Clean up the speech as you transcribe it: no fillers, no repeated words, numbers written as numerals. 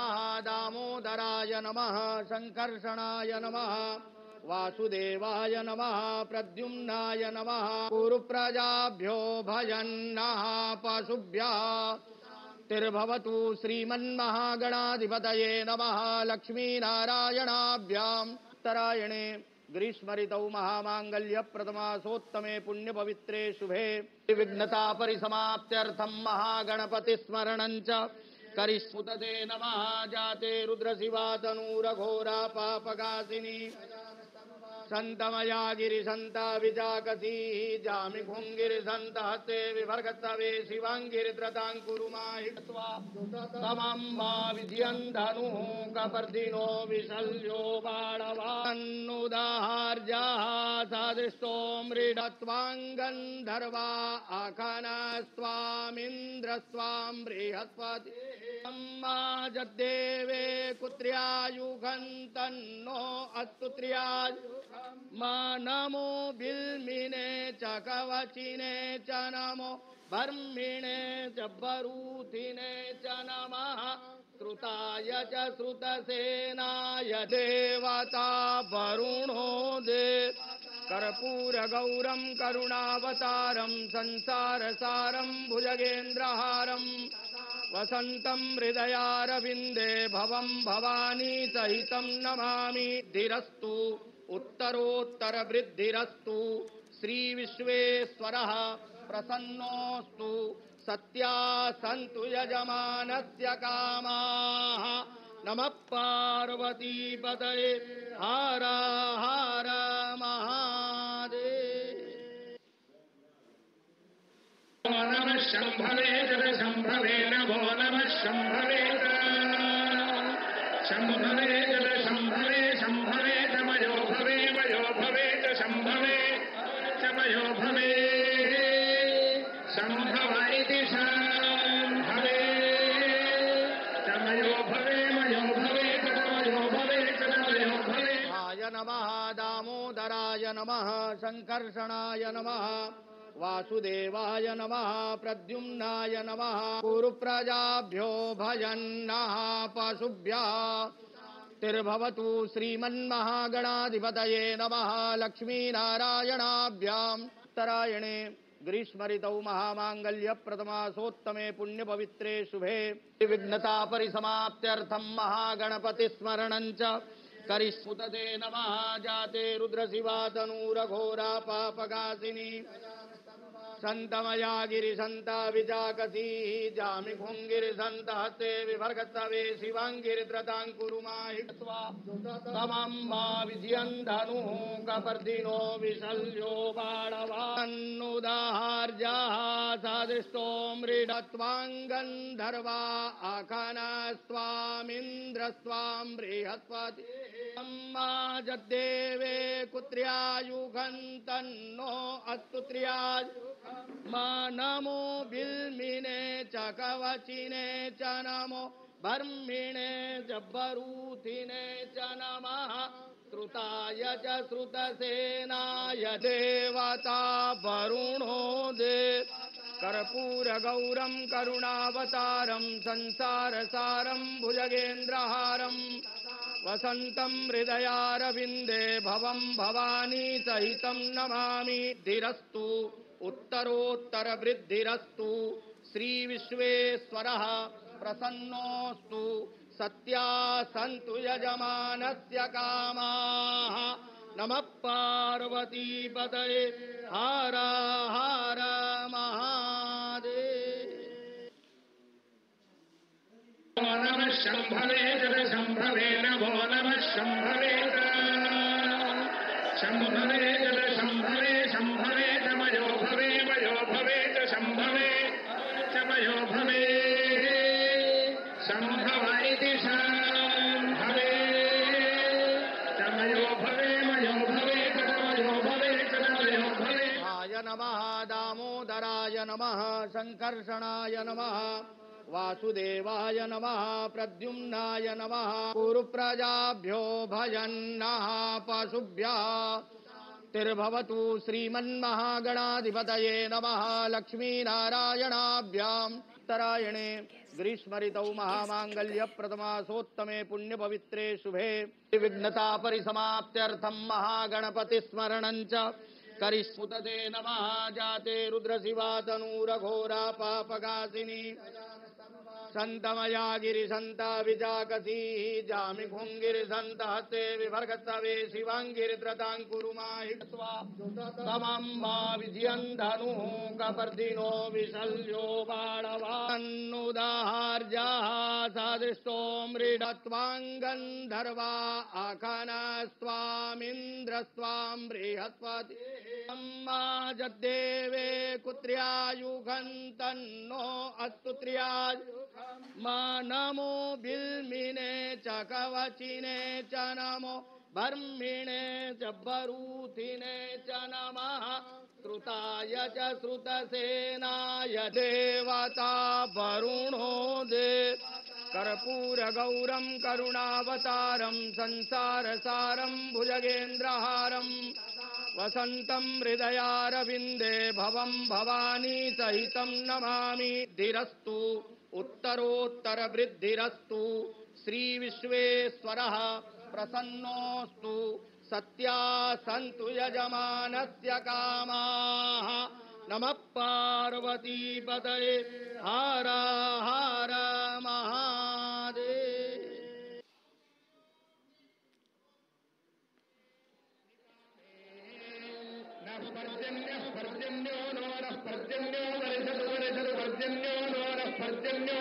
नमः दामोदराय नमः संकर्षणाय नमः वासुदेवाय नमः प्रद्युम्नाय नमः कुरुप्रजाभ्यो भजन्नः पशुभ्यः तिर्भवतु श्रीमन्महागणाधिपतये नमः लक्ष्मीनारायणाभ्याम् उत्तरायणे ग्रीष्मऋतौ महामाङ्गल्यप्रथमासोत्तमे पुण्यपवित्रे शुभे विघ्नता परिसमाप्त्यर्थं महागणपतिस्मरणं च करिष्मुतते नमः जाते रुद्रशिवातनूरघोरा पापकासिनी संतमया गिरिसंता विजाकसी जामि भुंगिरिसंत हस्ते विभर्गतवे शिवांगिरिद्रतांकुरुमाहि तमम्बा विजयंधनु कपर्दिनो विशल्यो बाणवान्नुदाहार्याः सादृष्टो मृडत्वाङ्गन्धर्वा आखानस्त्वामिन्द्रस्त्वां बृहस्पति अम्मा जद्देवे कुत्र्यायुगन्तन्नो अस्तुत्र्याय मा नमो बिल्मिने च कवचिने च नमो बर्मिणे च बरूथिने च नमः श्रुताय च श्रुतसेनाय देवता वरुणो देव कर्पूरगौरं करुणावतारं संसारसारं भुजगेन्द्रहारं वसन्तं हृदयारविन्दे भवं भवानी सहितं नमामि धीरस्तु उत्तरोत्तरवृद्धिरस्तु श्रीविश्वेश्वरः प्रसन्नोऽस्तु सत्या सन्तु यजमानस्य कामाः नमः पार्वतीपतये हर हर महादेव नमः शम्भवे जलशम्भवे नमो नमः शम्भवे शम्भवे जलशम्भवे शम्भवे तमयो भवे मयो भवे च शम्भवे चमयो भवे शम्भव इति शम्भवे चमयो भवे मयो भवे तमयो भवे चमयो भवे नमः दामोदराय नमः संकर्षणाय नमः वासुदेवाय नमः प्रद्युम्नाय नमः कुरुप्रजाभ्यो भजन्नः पशुभ्यः तिर्भवतु श्रीमन्महागणाधिपतये नमः लक्ष्मीनारायणाभ्याम् उत्तरायणे ग्रीष्मऋतौ महामाङ्गल्यप्रथमासोत्तमे पुण्यपवित्रे शुभे विघ्नता परिसमाप्त्यर्थं महागणपतिस्मरणं च करिष्मुतते नमः जाते रुद्रशिवातनूरघोरा पापकासिनी संतमया गिरिसंता विजाकसी जामि भुंगिरिसंत हस्ते विभर्गतवे शिवांगिरिद्रतांकुरुमाहि तमम्बा विजयंधनु कपर्दिनो विशल्यो बाणवान्नुदाहार्याः सादृष्टो मृडत्वाङ्गन्धर्वा आखानस्त्वामिन्द्रस्त्वां बृहस्पति अम्मा जद्देवे कुत्र्यायुगन्तन्नो अस्तुत्र्याय मा नमो बिल्मिने च कवचिने च नमो बर्मिणे च बरूथिने च नमः श्रुताय च श्रुतसेनाय देवता वरुणो देव कर्पूरगौरं करुणावतारं संसारसारं भुजगेन्द्रहारं वसन्तं हृदयारविन्दे भवं भवानी सहितं नमामि धीरस्तु उत्तरोत्तरवृद्धिरस्तु श्रीविश्वेश्वरः प्रसन्नोऽस्तु सत्या सन्तु यजमानस्य कामाः नमः पार्वतीपतये हर हर महादेव नमः शम्भवे जलशम्भवे नमो नमः शम्भवे शम्भवे जलशम्भवे शम्भवे तमयो भवे मयो भवे च शम्भवे चमयो भवे शम्भव इति शम्भवे चमयो भवे मयो भवे तमयो भवे चमयो भवे नमः दामोदराय नमः संकर्षणाय नमः वासुदेवाय नमः प्रद्युम्नाय नमः कुरुप्रजाभ्यो भजन्नः पशुभ्यः तिर्भवतु श्रीमन्महागणाधिपतये नमः लक्ष्मीनारायणाभ्याम् उत्तरायणे ग्रीष्म ऋतौ महामांगल्य प्रथमासोत्तमे पुण्य पवित्रे शुभे विघ्नता परिसमाप्त्यर्थं महागणपति स्मरणं च करिष्मुतते नमः जाते रुद्रशिवा तनूरघोरा पापगासिनी संतमया गिरिसंता विजाकसी जामि घुंगिरिसंत हस्ते विभर्गस्तवे शिवांगिरिद्रतांकुरुमाहित्वा तमम्मा विजयन्धनुः कपर्दिनो विशल्यो बाणवान्नुदाहार्याः सादृष्टो मृडत्वाङ्गन्धर्वा आखानस्त्वामिन्द्रस्त्वां बृहस्पति अम्मा जद्देवे कुत्र्यायुघन्तन्नो अस्तु मा नमो बिल्मिने च कवचिने च नमो बर्मिणे च बरूथिने च नमः श्रुताय च श्रुतसेनाय देवता वरुणो दे कर्पूरगौरं करुणावतारं संसारसारं भुजगेन्द्रहारं वसन्तं हृदयारविन्दे भवं भवानी सहितं नमामि धीरस्तु उत्तरोत्तरवृद्धिरस्तु श्रीविश्वेश्वरः प्रसन्नोऽस्तु सत्या सन्तु यजमानस्य कामाः नमः पार्वतीपतये हर हर महादेव। पर्जन्यो नो नः पर्जन्यो वर्षतु वर्षतु पर्जन्यो नो नः पर्जन्यो